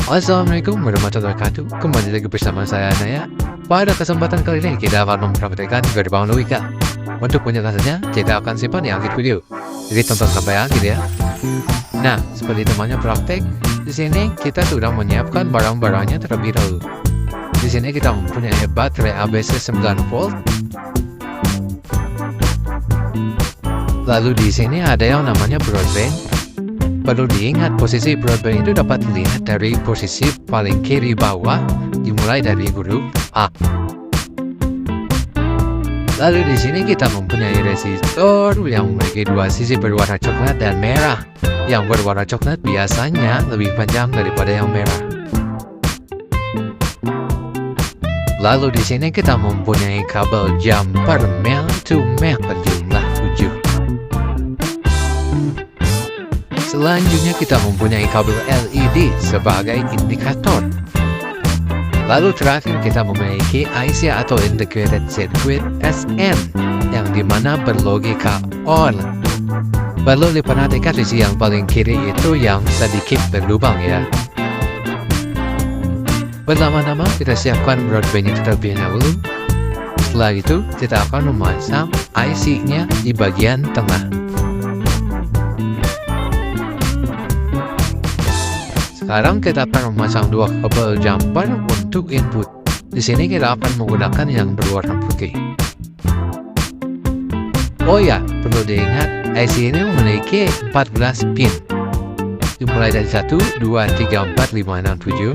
Assalamualaikum warahmatullahi wabarakatuh. Kembali lagi bersama saya Naya. Pada kesempatan kali ini kita akan mempraktekkan gerbang logika. Untuk penjelasannya kita akan simpan di akhir video. Jadi tonton sampai akhir ya. Nah, seperti temannya praktek, di sini kita sudah menyiapkan barang-barangnya terlebih dahulu. Di sini kita mempunyai baterai ABC 9 volt. Lalu di sini ada yang namanya broadband. Perlu diingat posisi broadband itu dapat dilihat dari posisi paling kiri bawah, dimulai dari huruf A. Lalu di sini kita mempunyai resistor yang memiliki dua sisi berwarna coklat dan merah. Yang berwarna coklat biasanya lebih panjang daripada yang merah. Lalu di sini kita mempunyai kabel jumper male to male berjumlah 7. Selanjutnya kita mempunyai kabel LED sebagai indikator. Lalu terakhir kita memiliki IC atau Integrated Circuit SN yang dimana berlogika OR. Perlu diperhatikan sisi yang paling kiri itu yang sedikit berlubang ya. Pertama-tama kita siapkan broadband-nya terlebih dahulu. Setelah itu kita akan memasang IC-nya di bagian tengah. Sekarang kita akan memasang dua kabel jumper untuk input. Di sini kita akan menggunakan yang berwarna putih. Oh ya, perlu diingat IC ini memiliki 14 pin. Dimulai dari 1, 2, 3, 4, 5, 6, 7,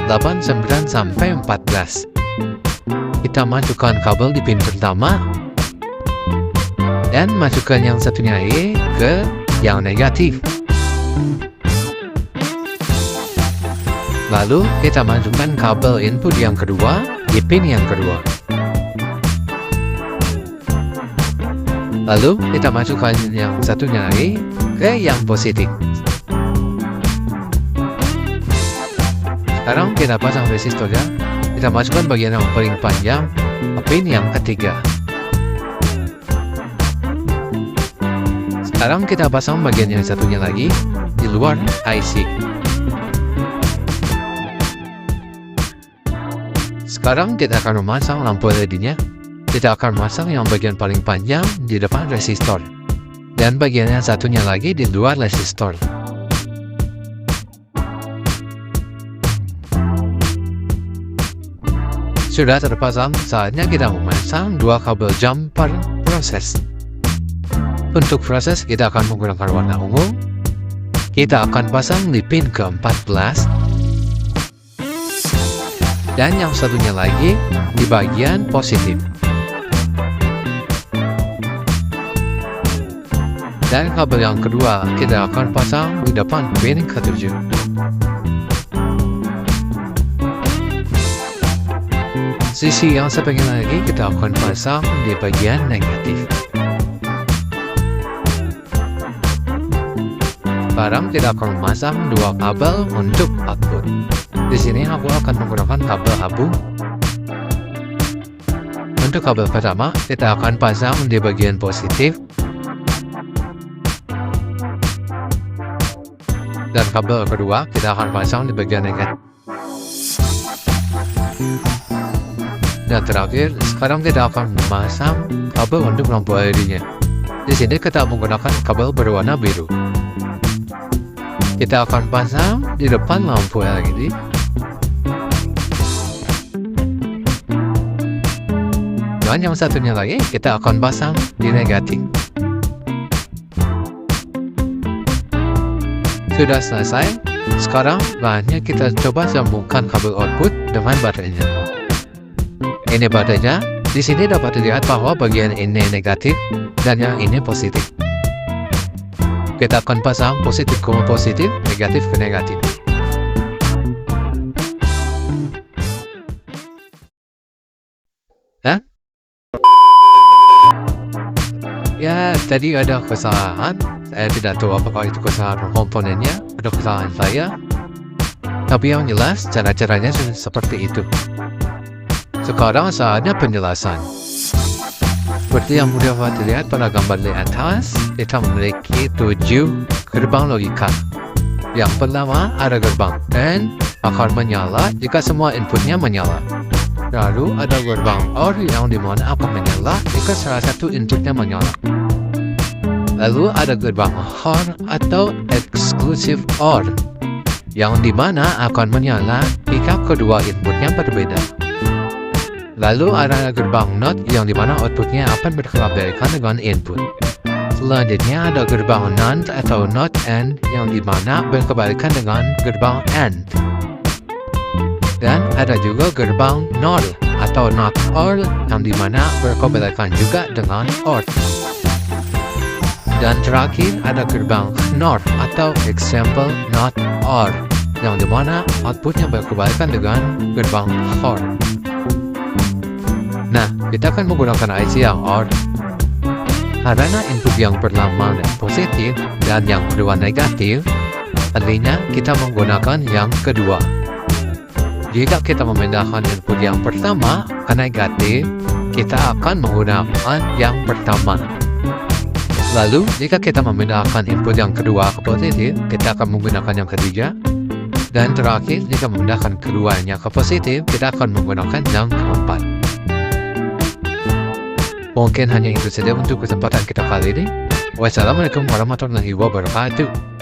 8, 9, sampai 14. Kita masukkan kabel di pin pertama dan masukkan yang satunya lagi ke yang negatif. Lalu kita masukkan kabel input yang kedua di pin yang kedua. Lalu kita masukkan yang satunya lagi ke yang positif. Sekarang kita pasang resistornya. Kita masukkan bagian yang paling panjang ke pin yang ketiga. Sekarang kita pasang bagian yang satunya lagi di luar IC. Sekarang kita akan memasang lampu LED-nya. Kita akan masang yang bagian paling panjang di depan resistor dan bagian yang satunya lagi di luar resistor. Sudah terpasang, saatnya kita memasang dua kabel jumper proses. Untuk proses kita akan menggunakan warna ungu. Kita akan pasang di pin ke-14 dan yang satunya lagi di bagian positif. Dan kabel yang kedua kita akan pasang di depan pin ke-7. Sisi yang satunya lagi kita akan pasang di bagian negatif. Sekarang kita akan memasang dua kabel untuk output. Di sini aku akan menggunakan kabel abu. Untuk kabel pertama kita akan pasang di bagian positif. Dan kabel kedua kita akan pasang di bagian negatif. Dan terakhir, sekarang kita akan memasang kabel untuk lampu LED-nya. Di sini kita menggunakan kabel berwarna biru. Kita akan pasang di depan lampu LED. Dan yang satunya lagi kita akan pasang di negatif. Sudah selesai. Sekarang bahannya kita coba sambungkan kabel output dengan baterainya. Ini baterainya. Di sini dapat dilihat bahwa bagian ini negatif dan yang ini positif. Kita akan pasang positif ke positif, negatif ke negatif. Hah? Ya, tadi ada kesalahan. Saya tidak tahu apakah itu kesalahan komponennya atau kesalahan saya. Tapi yang jelas, cara-caranya seperti itu. Sekarang saatnya penjelasan. Seperti yang mudah dilihat pada gambar di atas, kita memiliki 7 gerbang logika. Yang pertama ada gerbang AND akan menyala jika semua inputnya menyala. Lalu ada gerbang OR yang dimana akan menyala jika salah satu inputnya menyala. Lalu ada gerbang OR atau exclusive OR yang dimana akan menyala jika kedua inputnya berbeda. Lalu ada gerbang NOT yang dimana outputnya akan berkelabarkan dengan input. Selanjutnya ada gerbang NAND atau NOT AND yang dimana berkebalikan dengan gerbang AND. Dan ada juga gerbang NOR atau NOT OR yang dimana berkebalikan juga dengan OR. Dan terakhir ada gerbang NOR atau example NOT OR yang dimana outputnya berkebalikan dengan gerbang OR. Nah, kita akan menggunakan IC yang OR karena input yang pertama positif dan yang kedua negatif, artinya kita menggunakan yang kedua. Jika kita memindahkan input yang pertama ke negatif, kita akan menggunakan yang pertama. Lalu, jika kita memindahkan input yang kedua ke positif, kita akan menggunakan yang ketiga. Dan terakhir, jika memindahkan keduanya ke positif, kita akan menggunakan yang keempat. Mungkin hanya itu saja untuk kesempatan kita kali ini. Wassalamualaikum warahmatullahi wabarakatuh.